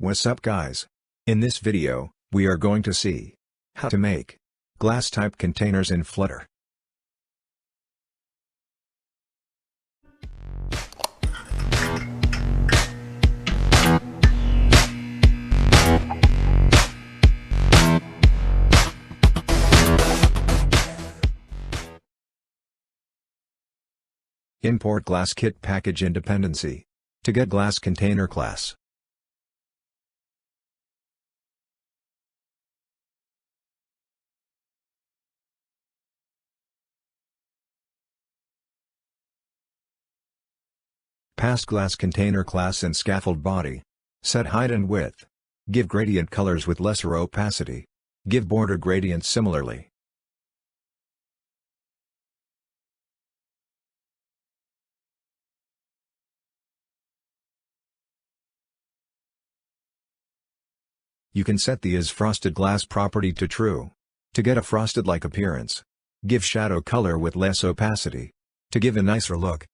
What's up guys? In this video, we are going to see how to make glass type containers in Flutter. Import Glass Kit Package in Dependency to get Glasscontainer class. Pass Glasscontainer class and scaffold body. Set height and width. Give gradient colors with lesser opacity. Give border gradients similarly. You can set the isFrosted glass property to true to get a frosted-like appearance. Give shadow color with less opacity to give a nicer look.